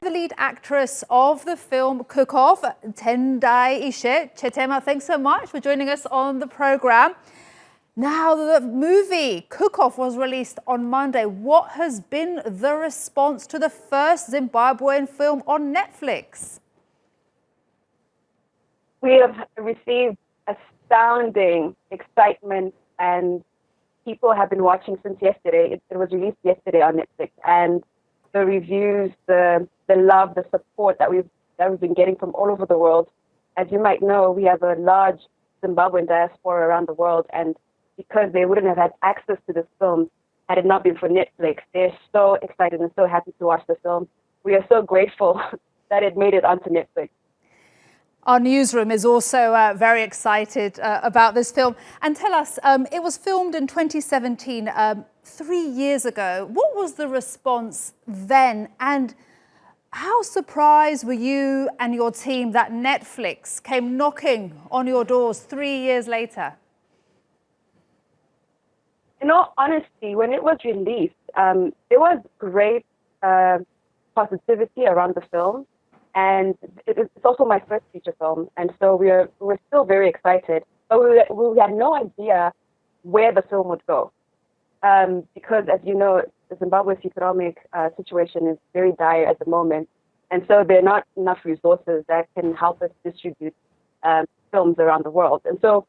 the lead actress of the film Cook Off, Tendaiishe Chitima. Thanks so much for joining us on the program. Now, the movie Cook Off was released on Monday. What has been the response to the first Zimbabwean film on Netflix? We have received astounding excitement, and people have been watching since yesterday. It was released yesterday on Netflix, and the reviews, the love, the support that we've been getting from all over the world. As you might know, we have a large Zimbabwean diaspora around the world, and because they wouldn't have had access to this film had it not been for Netflix, they're so excited and so happy to watch the film. We are so grateful that it made it onto Netflix. Our newsroom is also very excited about this film. And tell us, it was filmed in 2017, 3 years ago. What was the response then? And how surprised were you and your team that Netflix came knocking on your doors 3 years later? In all honesty, when it was released, there was great positivity around the film. And it's also my first feature film, and so we're still very excited. But we had no idea where the film would go, because, as you know, the Zimbabwe's economic situation is very dire at the moment, and so there are not enough resources that can help us distribute films around the world. And so,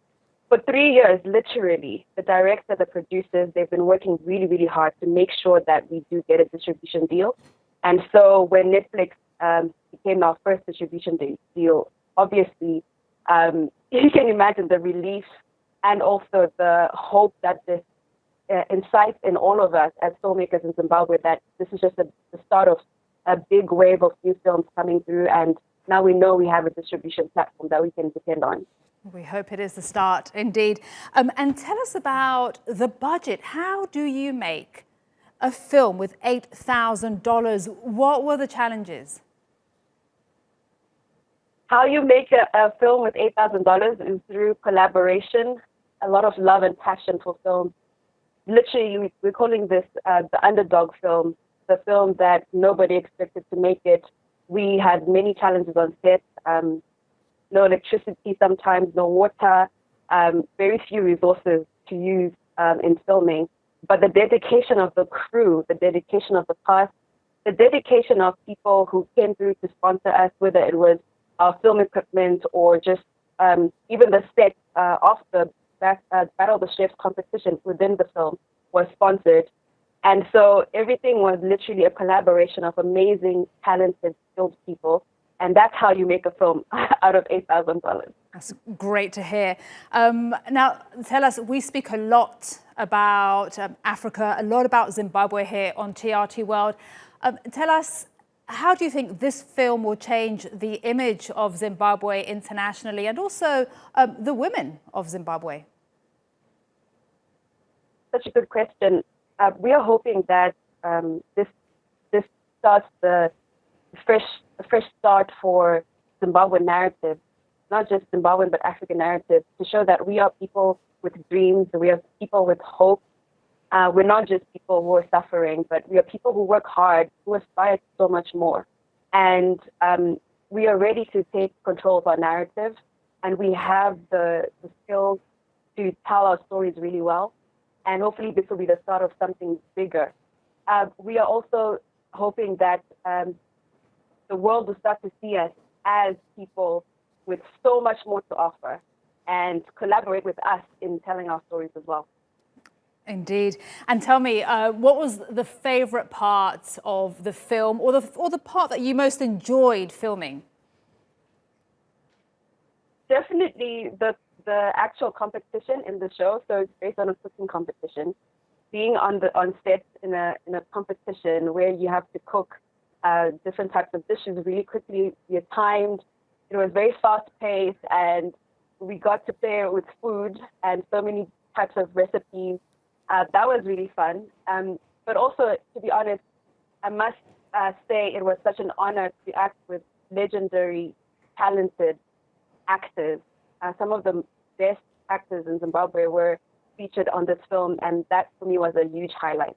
for 3 years, literally, the director, the producers, they've been working really, really hard to make sure that we do get a distribution deal. And so, when Netflix became our first distribution deal, obviously, you can imagine the relief and also the hope that this incites in all of us as filmmakers in Zimbabwe, that this is just the start of a big wave of new films coming through, and now we know we have a distribution platform that we can depend on. We hope it is the start, indeed. And tell us about the budget. How do you make a film with $8,000? What were the challenges? How you make a film with $8,000 is through collaboration, a lot of love and passion for film. Literally, we're calling this the underdog film, the film that nobody expected to make it. We had many challenges on set, no electricity sometimes, no water, very few resources to use in filming. But the dedication of the crew, the dedication of the cast, the dedication of people who came through to sponsor us, whether it was our film equipment or just even the set of the Battle of the Chefs competition within the film was sponsored. And so everything was literally a collaboration of amazing, talented, skilled people. And that's how you make a film out of $8,000. That's great to hear. Now, tell us, we speak a lot about Africa, a lot about Zimbabwe here on TRT World. Tell us, how do you think this film will change the image of Zimbabwe internationally and also the women of Zimbabwe? Such a good question. We are hoping that this starts a fresh start for Zimbabwean narrative, not just Zimbabwean but African narrative, to show that we are people with dreams, we are people with hope. We're not just people who are suffering, but we are people who work hard, who aspire to so much more. And we are ready to take control of our narrative, and we have the skills to tell our stories really well. And hopefully this will be the start of something bigger. We are also hoping that the world will start to see us as people with so much more to offer and collaborate with us in telling our stories as well. Indeed. And tell me, what was the favorite part of the film, or the part that you most enjoyed filming? Definitely the actual competition in the show. So it's based on a cooking competition. Being on set in a competition where you have to cook different types of dishes really quickly, you're timed. It was very fast paced, and we got to play with food and so many types of recipes. That was really fun. But also, to be honest, I must say it was such an honor to act with legendary, talented actors. Some of the best actors in Zimbabwe were featured on this film, and that for me was a huge highlight.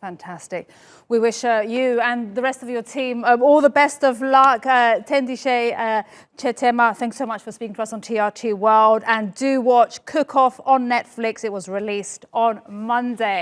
Fantastic. We wish you and the rest of your team all the best of luck. Tendaiishe Chitima, thanks so much for speaking to us on TRT World. And do watch Cook Off on Netflix. It was released on Monday.